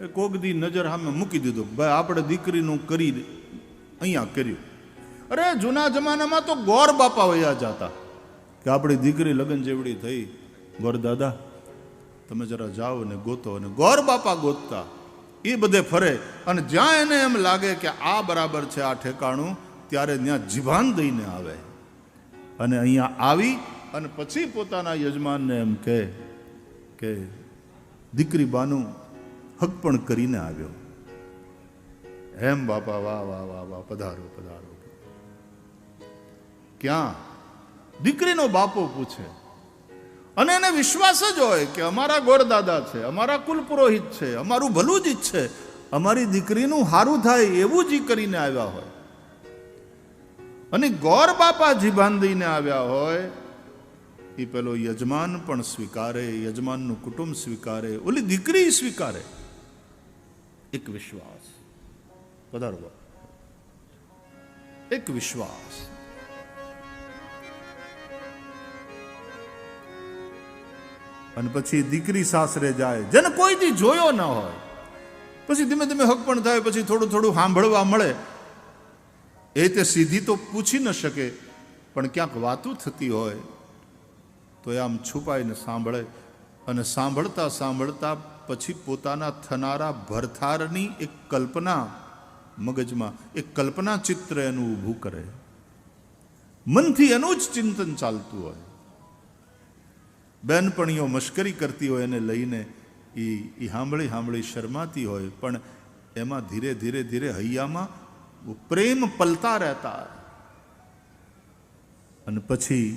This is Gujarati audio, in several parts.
એ કોક દી નજર સામે મૂકી દીધું, ભાઈ આપણે દીકરીનું કરી અહીંયા કર્યું. અરે જૂના જમાનામાં તો ગોર બાપા વયા જતા કે આપણી દીકરી લગ્ન જેવડી થઈ, ગોર દાદા તમે જરા જાઓ ને ગોતો, અને ગોર બાપા ગોતતા એ બધે ફરે, અને જ્યાં એને એમ લાગે કે આ બરાબર છે આ ઠેકાણું, ત્યારે ત્યાં જીભાન દઈને આવે, અને અહીંયા આવી અને પછી પોતાના યજમાનને એમ કે દીકરી બાનું હક પણ કરીને આવ્યો. એમ બાપા વાહ વાહ વાહ વાહ, પધારો પધારો. ક્યાં દીકરીનો બાપો પૂછે, અને એને વિશ્વાસ જ હોય કે અમારા ગોરદાદા છે, અમારા કુલ પુરોહિત છે, અમારું ભલું જ ઈચ્છે, અમારી દીકરીનું સારું થાય એવું જ કરીને આવ્યા હોય. અને ગોર બાપા જીભાન દઈને આવ્યા હોય એ પેલો યજમાન પણ સ્વીકારે, યજમાનનું કુટુંબ સ્વીકારે, ઓલી દીકરી સ્વીકારે. એક વિશ્વાસ. પધારો. એક વિશ્વાસ. અને પછી દીકરી સાસરે જાય, જેને કોઈ દી જોયો ન હોય, પછી ધીમે ધીમે હક પણ થાય, પછી થોડું થોડું સાંભળવા મળે. એ તે સીધી તો પૂછી ન શકે, પણ ક્યાંક વાતું થતી હોય તો એ આમ છુપાઈને સાંભળે, અને સાંભળતા સાંભળતા પછી પોતાના થનારા ભરથારની એક કલ્પના મગજમાં, એક કલ્પના ચિત્ર એનું ઊભું કરે, મનથી એનું જ ચિંતન ચાલતું હોય. બેનપણીઓ મશ્કરી કરતી હોય એને લઈને, એ સાંભળી સાંભળી શરમાતી હોય, પણ એમાં ધીરે ધીરે ધીરે હૈયામાં પ્રેમ પલતા રહેતા. અને પછી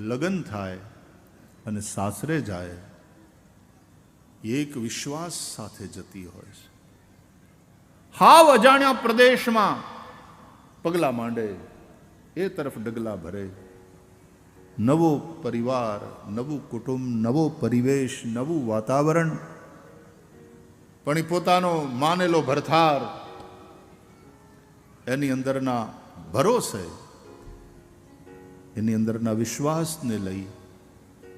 લગ્ન થાય અને સાસરે જાય, એક વિશ્વાસ સાથે જતી હોય છે. હાવ અજાણ્યા પ્રદેશમાં પગલા માંડે, એ તરફ ડગલા ભરે. નવો પરિવાર, નવું કુટુંબ, નવો પરિવેશ, નવું વાતાવરણ, પણ એ પોતાનો માનેલો ભરથાર, એની અંદરના ભરોસે, એની અંદરના વિશ્વાસને લઈ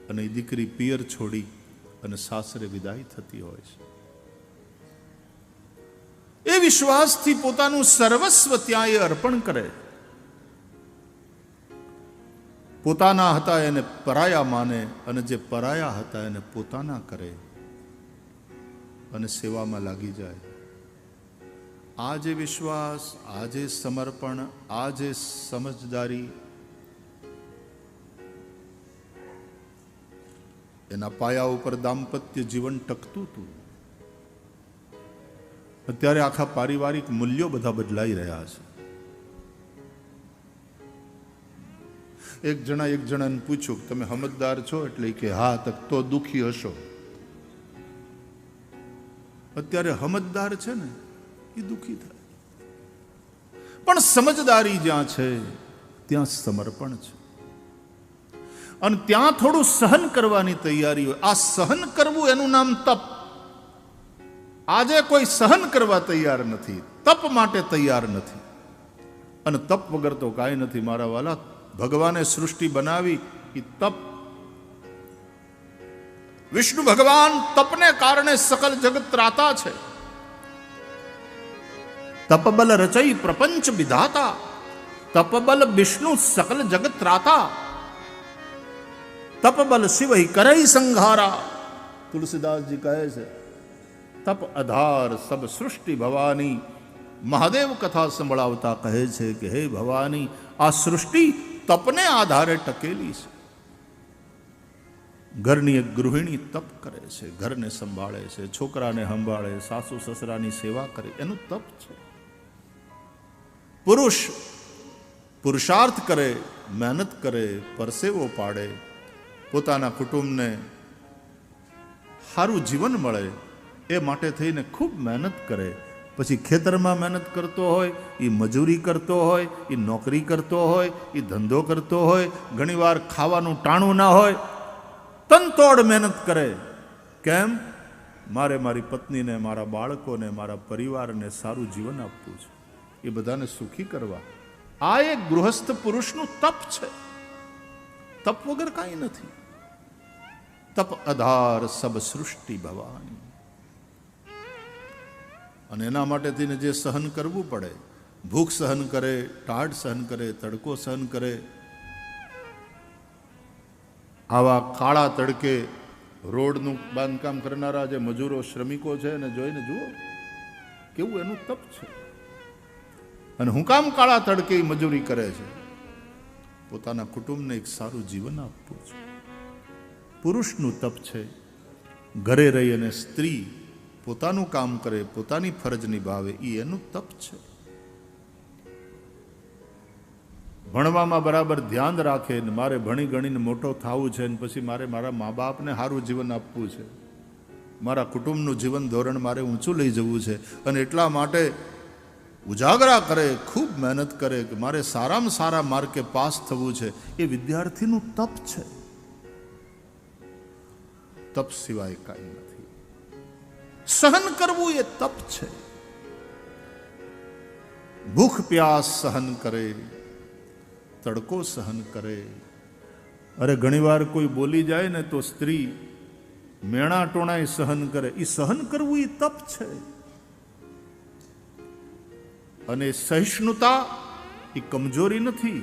અને એ દીકરી પિયર છોડી અને સાસરે વિદાય થતી હોય છે. એ વિશ્વાસથી પોતાનું સર્વસ્વ ત્યાં એ અર્પણ કરે. પોતાના હતા એને પરાયા માને, અને જે પરાયા હતા એને પોતાના કરે, અને સેવામાં લાગી જાય. આ જે વિશ્વાસ, આ જે સમર્પણ, આ જે સમજદારી, એના પાયા ઉપર દાંપત્ય જીવન ટકતું હતું. અત્યારે આખા પારિવારિક મૂલ્યો બધા બદલાઈ રહ્યા છે. એક જણાને પૂછ્યું તમે સમજદાર છો, એટલે કે હા, તો દુખી હશો. અત્યારે સમજદાર છે ને એ દુખી થાય, પણ સમજદારી જ્યાં છે ત્યાં સમર્પણ છે, અને ત્યાં થોડું સહન કરવાની તૈયારી હોય. આ સહન કરવું એનું નામ તપ. આજે કોઈ સહન કરવા તૈયાર નથી, તપ માટે તૈયાર નથી, અને તપ વગર તો કાંઈ નથી મારા વાલા. ભગવાને સૃષ્ટિ બનાવી એ તપ. વિષ્ણુ ભગવાન તપને કારણે સકલ જગત ત્રાતા છે. તપબલ રચઈ પ્રપંચ વિધાતા, તપબલ વિષ્ણુ સકલ જગત ત્રાતા, તપબલ શિવ કરઈ સંઘારા. તુલસીદાસજી કહે છે તપ આધાર સબ સૃષ્ટિ ભવાની. મહાદેવ કથા સંભળાવતા કહે છે કે હે ભવાની, આ સૃષ્ટિ તપને આધારે ટકેલી છે. ઘરની એક ગૃહિણી તપ કરે છે, ઘરને સંભાળે છે, છોકરાને સંભાળે, સાસુ સસરાની સેવા કરે, એનું તપ છે. પુરુષ પુરુષાર્થ કરે, મહેનત કરે, પરસેવો પાડે, પોતાના કુટુંબને સારું જીવન મળે એ માટે થઈને ખૂબ મહેનત કરે. પછી ખેતરમાં મહેનત કરતો હોય, એ મજૂરી કરતો હોય, એ નોકરી કરતો હોય, એ ધંધો કરતો હોય, ઘણીવાર ખાવાનું ટાણું ના હોય, તનતોડ મહેનત કરે. કેમ? મારે મારી પત્નીને, મારા બાળકોને, મારા પરિવારને સારું જીવન આપવું છે, એ બધાને સુખી કરવા. આ એક ગૃહસ્થ પુરુષનું તપ છે. તપ વગર કાંઈ નથી. તપ આધાર સબ સૃષ્ટિ ભવાની. અને એના માટે થઈને જે સહન કરવું પડે, ભૂખ સહન કરે, ટાઢ સહન કરે, તડકો સહન કરે, આવા કાળા તડકે રોડનું બાંધકામ કરનારા જે મજૂરો શ્રમિકો છે એને જોઈને જુઓ કેવું એનું તપ છે. અને હું કામ કાળા તડકે મજૂરી કરે છે? પોતાના કુટુંબને એક સારું જીવન આપવું છે. પુરુષનું તપ છે ઘરે રહી અને સ્ત્રી પોતાનું કામ કરે, પોતાની ફરજ નિભાવે, એ એનું તપ છે. ભણવામાં બરાબર ધ્યાન રાખે ને મારે ભણી ગણીને મોટો થવું છે ને પછી મારે મારા મા બાપને સારું જીવન આપવું છે, મારા કુટુંબનું જીવન ધોરણ મારે ઊંચું લઈ જવું છે, અને એટલા માટે ઉજાગરા કરે, ખૂબ મહેનત કરે કે મારે સારામાં સારા માર્કે પાસ થવું છે. એ વિદ્યાર્થીનું તપ છે. તપ સિવાય કાંઈ નથી. સહન કરવું એ તપ છે. ભૂખ પ્યાસ સહન કરે, તડકો સહન કરે. અરે ઘણીવાર કોઈ બોલી જાય ને તો સ્ત્રી મેણા ટોણાય સહન કરે. એ સહન કરવું એ તપ છે. અને સહિષ્ણુતા એ કમજોરી નથી,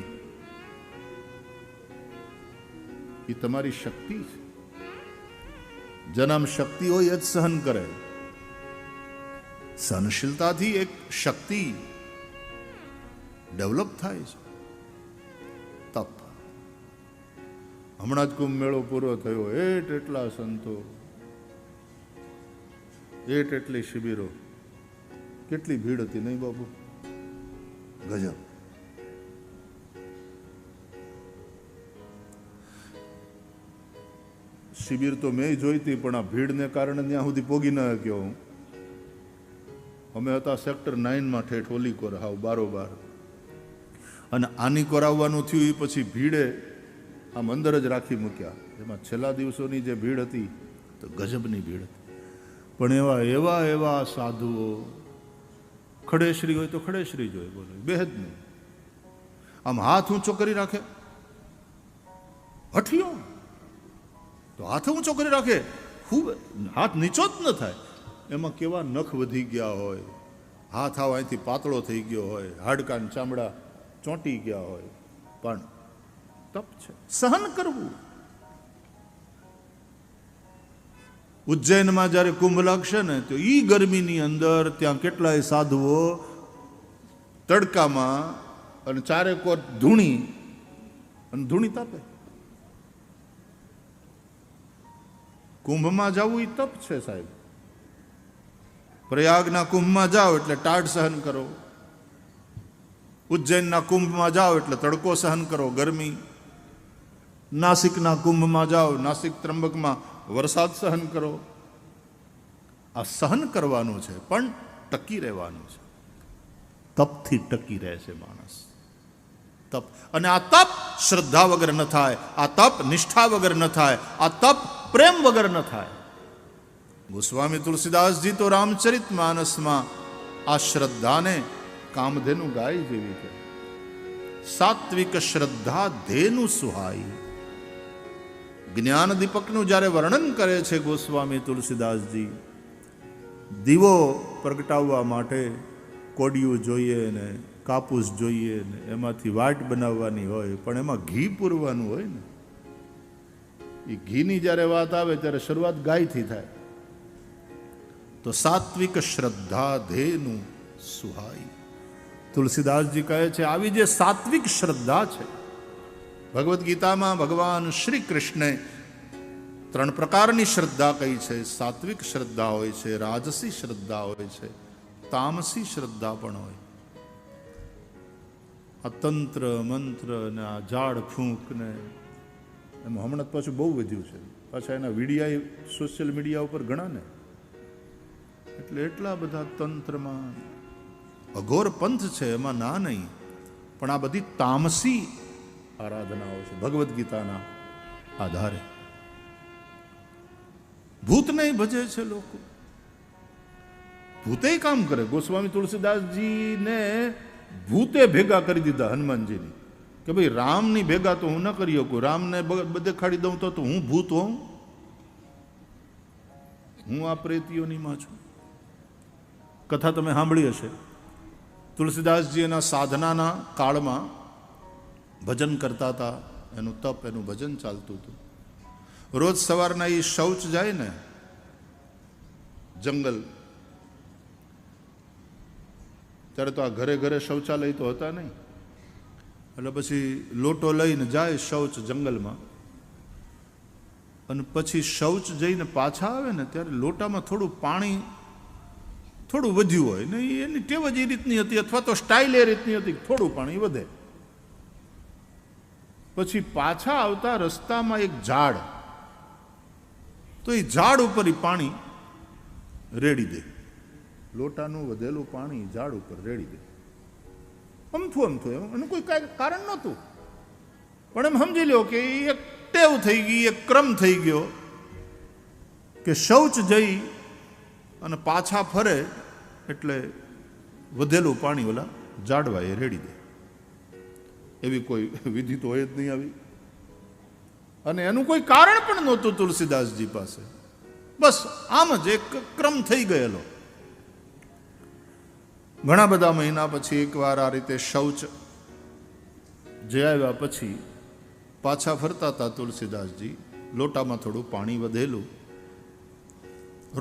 એ તમારી શક્તિ છે. જન્મ શક્તિ હોય એ જ સહન કરે. સહનશીલતાથી એક શક્તિ ડેવલપ થાય છે. તપ. હમણાં જ કુંભ મેળો પૂરો થયો, એટલા સંતો, એટલી શિબિરો, કેટલી ભીડ હતી નહીં બાબુ? ગજબ. શિબિર તો મેં જોઈતી, પણ આ ભીડને કારણે ત્યાં સુધી પોગી ન શક્યો હું. અમે હતા સેક્ટર 9માં, ઠેઠ ઓલી કોર, હાવ બારોબાર. અને આની કરાવવાનું થયું એ પછી ભીડે આમ અંદર જ રાખી મૂક્યા. એમાં છેલ્લા દિવસોની જે ભીડ હતી તો ગજબની ભીડ હતી. પણ એવા એવા એવા સાધુઓ, ખડેશ્રી હોય તો ખડેશ્રી જોઈએ, બોલો બેહદ નહીં. આમ હાથ ઊંચો કરી રાખે, હઠિયો તો હાથ ઊંચો કરી રાખે, ખૂબ હાથ નીચો જ ન થાય. એમાં કેવા નખ વધી ગયા હોય, હાથ આવ અહીંથી પાતળો થઈ ગયો હોય, હાડકાન ચામડા ચોંટી ગયા હોય, પણ તપ છે. સહન કરવું. ઉજ્જૈનમાં જ્યારે કુંભ લાગશે ને તો ઈ ગરમીની અંદર ત્યાં કેટલાય સાધુઓ તડકામાં અને ચારેકોર ધૂણી અને ધૂણી તાપે. કુંભમાં જવું એ તપ છે સાહેબ. પ્રયાગના કુંભમાં જાઓ એટલે ટાઢ સહન કરો, ઉજ્જૈનના કુંભમાં જાઓ એટલે તડકો સહન કરો, ગરમી. નાસિકના કુંભમાં જાઓ, નાસિક ત્રંબકમાં વરસાદ સહન કરો. આ સહન કરવાનું છે, પણ ટકી રહેવાનું છે. તપથી ટકી રહે છે માણસ. તપ. અને આ તપ શ્રદ્ધા વગર ન થાય, આ તપ નિષ્ઠા વગર ન થાય, આ તપ પ્રેમ વગર ન થાય. ગોસ્વામી તુલસીદાસજી તો રામચરિત માનસમાં આ શ્રદ્ધાને કામધેનુ ગાય જેવી છે. સાત્વિક શ્રદ્ધા ધેનુ સુહાઈ. જ્ઞાન દીપકનું જ્યારે વર્ણન કરે છે ગોસ્વામી તુલસીદાસજી, દીવો પ્રગટાવવા માટે કોડિયું જોઈએ ને કાપૂસ જોઈએ ને એમાંથી વાટ બનાવવાની હોય, પણ એમાં ઘી પૂરવાનું હોય ને. એ ઘીની જ્યારે વાત આવે ત્યારે શરૂઆત ગાયથી થાય. તો સાત્વિક શ્રદ્ધા ધેનુ સુહાઈ. તુલસીદાસજી કહે છે આવી જે સાત્વિક શ્રદ્ધા છે, ભગવદ્ ગીતામાં ભગવાન શ્રી કૃષ્ણે 3 પ્રકારની શ્રદ્ધા કહી છે. સાત્વિક શ્રદ્ધા હોય છે, રાજસી શ્રદ્ધા હોય છે, તામસી શ્રદ્ધા પણ હોય. આ તંત્ર મંત્ર ને આ ઝાડ ફૂંક ને એમાં હમણાં પાછું બહુ વધ્યું છે. પાછા એના વિડીયા સોશિયલ મીડિયા ઉપર ઘણા ને, એટલે એટલા બધા તંત્રમાં અઘોર પંથ છે, એમાં ના નહીં. પણ આ બધી તામસી આરાધનાઓ છે ભગવદ્ ગીતાના આધારે. ભૂતને ભજે છે લોકો, ભૂતે કામ કરે. ગોસ્વામી તુલસીદાસજીને ભૂતે ભેગા કરી દીધા હનુમાનજીની, કે ભાઈ રામની ભેગા તો હું ન કરી શકું, રામને બધે ખાડી દઉં તો હું ભૂત હોઉં, હું આ પ્રેતીઓની માં છું. કથા તમે સાંભળી હશે. તુલસીદાસજી એના સાધનાના કાળમાં ભજન કરતા હતા, એનું તપ, એનું ભજન ચાલતું હતું. રોજ સવારના એ શૌચ જાય ને જંગલ, ત્યારે તો આ ઘરે ઘરે શૌચાલય તો હતા નહીં, એટલે પછી લોટો લઈને જાય શૌચ જંગલમાં, અને પછી શૌચ જઈને પાછા આવે ને ત્યારે લોટામાં થોડું પાણી થોડું વધ્યું હોય ને, એની ટેવ જ એ રીતની હતી, અથવા તો સ્ટાઇલ એ રીતની હતી, થોડું પાણી વધે. પછી પાછા આવતા રસ્તામાં એક ઝાડ, તો એ ઝાડ ઉપર એ પાણી રેડી દે, લોટાનું વધેલું પાણી ઝાડ ઉપર રેડી દે. અમથું એનું કોઈ કારણ નહોતું, પણ એમ સમજી લો કે એક ટેવ થઈ ગઈ, એક ક્રમ થઈ ગયો કે શૌચ જઈ અને પાછા ફરે એટલે વધેલું પાણી ઓલા ઝાડવા એ રેડી દે. એવી કોઈ વિધિ તો હોય જ નહીં આવી, અને એનું કોઈ કારણ પણ નહોતું તુલસીદાસજી પાસે. બસ આમ જ એક ક્રમ થઈ ગયેલો. ઘણા બધા મહિના પછી એકવાર આ રીતે શૌચ જઈ આવ્યા પછી પાછા ફરતા હતા તુલસીદાસજી, લોટામાં થોડું પાણી વધેલું,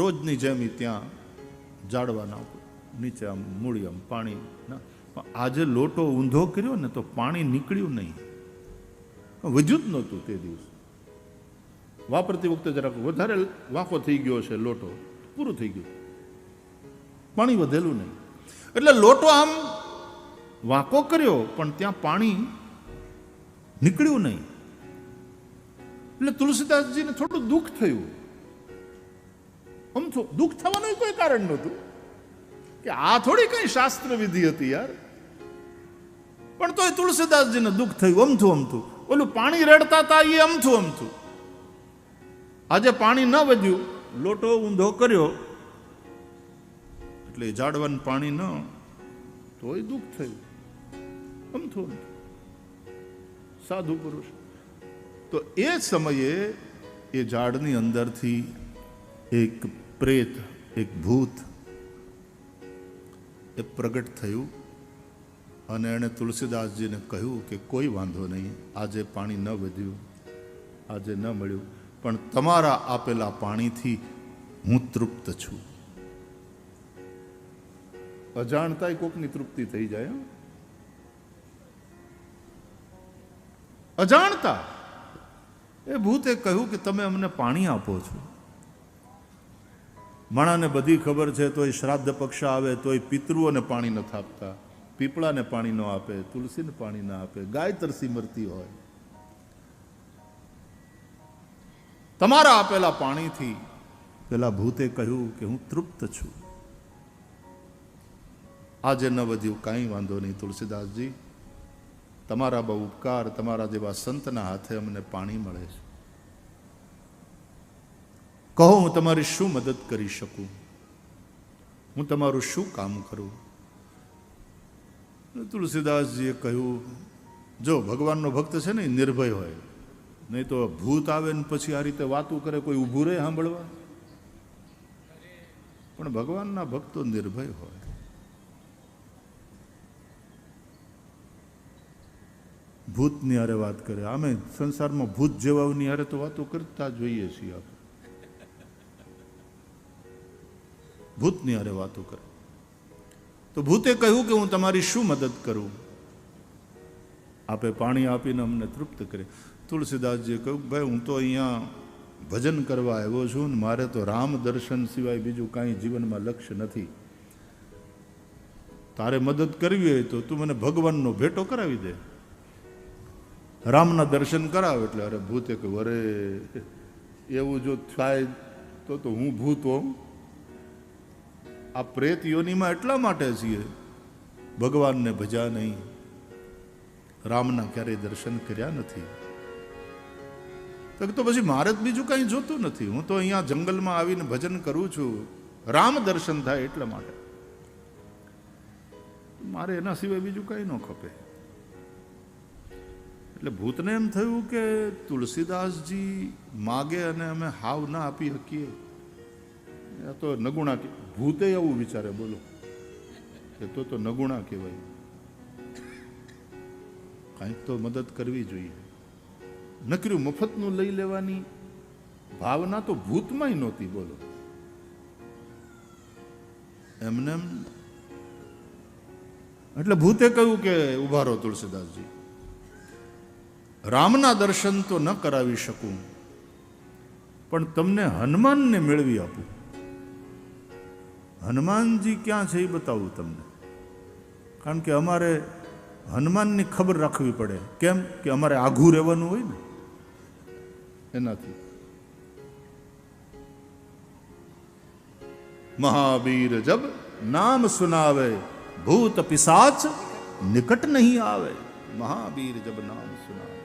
રોજની જેમ ત્યાં ઝાડવાના નીચે આમ મૂળી આમ પાણી ના. આજે લોટો ઊંધો કર્યો ને તો પાણી નીકળ્યું નહીં, વધ્યું જ નહોતું તે દિવસ. વાપરતી વખતે જરાક વધારે વાંકો થઈ ગયો છે લોટો, પૂરું થઈ ગયું, પાણી વધેલું નહીં. એટલે લોટો આમ વાંકો કર્યો પણ ત્યાં પાણી નીકળ્યું નહીં. એટલે તુલસીદાસજીને થોડું દુઃખ થયું. આમ દુઃખ થવાનું કોઈ કારણ નહોતું કે આ થોડી કઈ શાસ્ત્ર વિધિ હતી યાર, પણ તોય તુલસીદાસજીને દુઃખ થયું. અમથું ઓલું પાણી રેડતા હતા એ અમથું. આજે પાણી ન વધ્યું, લોટો ઊંધો કર્યો એટલે ઝાડવાનું પાણી ન, તોય દુઃખ થયું. અમથું સાધુ પુરુષ. તો એ સમયે એ ઝાડની અંદરથી એક પ્રેત, એક ભૂત એ પ્રગટ થયું, અને એણે તુલસીદાસજીને કહ્યું કે કોઈ વાંધો નહીં, આજે પાણી ન વધ્યું, આજે ન મળ્યું, પણ તમારા આપેલા પાણીથી હું તૃપ્ત છું. અજાણતાય કોકની તૃપ્તિ થઈ જાય. અજાણતા એ ભૂતે કહ્યું કે તમે અમને પાણી આપો છો. માણાને બધી ખબર છે, તોય શ્રાદ્ધ પક્ષ આવે તોય પિતૃઓને પાણી નથી આપતા, પીપળાને પાણી ન આપે, તુલસીને પાણી ન આપે, ગાય તરસી મરતી હોય. તમારા આપેલા પાણીથી પેલા ભૂતે કહ્યું કે હું તૃપ્ત છું. આજે ન વધ્યું, કાંઈ વાંધો નહીં તુલસીદાસજી, તમારા બહુ ઉપકાર, તમારા જેવા સંતના હાથે અમને પાણી મળે છે. કહો હું તમારી શું મદદ કરી શકું, હું તમારું શું કામ કરું? તુલસીદાસજીએ કહ્યું, જો ભગવાનનો ભક્ત છે ને એ નિર્ભય હોય, નહીં તો ભૂત આવે ને પછી આ રીતે વાતું કરે, કોઈ ઊભું રહે સાંભળવા? પણ ભગવાનના ભક્તો નિર્ભય હોય. ભૂતની હારે વાત કરે. અમે સંસારમાં ભૂત જેવાઓની હારે તો વાતો કરતા જોઈએ છીએ. આપણે ભૂતની હારે વાતો કરે. તો ભૂતે કહ્યું કે હું તમારી શું મદદ કરું? આપે પાણી આપીને અમને તૃપ્ત કરે. તુલસીદાસજીએ કહ્યું, ભાઈ હું તો અહીંયા ભજન કરવા આવ્યો છું ને મારે તો રામ દર્શન સિવાય બીજું કાંઈ જીવનમાં લક્ષ્ય નથી. તારે મદદ કરવી હોય તો તું મને ભગવાનનો ભેટો કરાવી દે, રામના દર્શન કરાવ. એટલે અરે ભૂતે કહ્યું, અરે એવું જો થાય તો હું ભૂત હોઉં? આ પ્રેત યોનીમાં એટલા માટે છીએ, ભગવાનને ભજ્યા નહીં, રામના ક્યારેય દર્શન કર્યા નથી. તો પછી મારે જ બીજું કંઈ જોતું નથી. હું તો અહીંયા જંગલમાં આવીને ભજન કરું છું, રામ દર્શન થાય એટલા માટે. મારે એના સિવાય બીજું કંઈ ન ખપે. એટલે ભૂતને એમ થયું કે તુલસીદાસજી માગે અને અમે હાવ ના આપી શકીએ, તો નગુણા. ભૂતે એવું વિચારે, બોલો. કે તો નગુણા કહેવાય, કાંઈક તો મદદ કરવી જોઈએ. નકર્યું મફતનું લઈ લેવાની ભાવના તો ભૂતમાંય નહોતી. બોલો, એમને એટલે ભૂતે કહ્યું કે ઉભા રહો તુલસીદાસજી, રામના દર્શન તો ન કરાવી શકું, પણ તમને હનુમાનને મેળવી આપું. હનુમાનજી ક્યાં છે એ બતાવું તમને, કારણ કે અમારે હનુમાનની ખબર રાખવી પડે. કેમ કે અમારે આઘું રહેવાનું હોય ને એનાથી. મહાવીર જબ નામ સુનાવે, ભૂત પિશાચ નિકટ નહીં આવે. મહાવીર જબ નામ સુનાવે.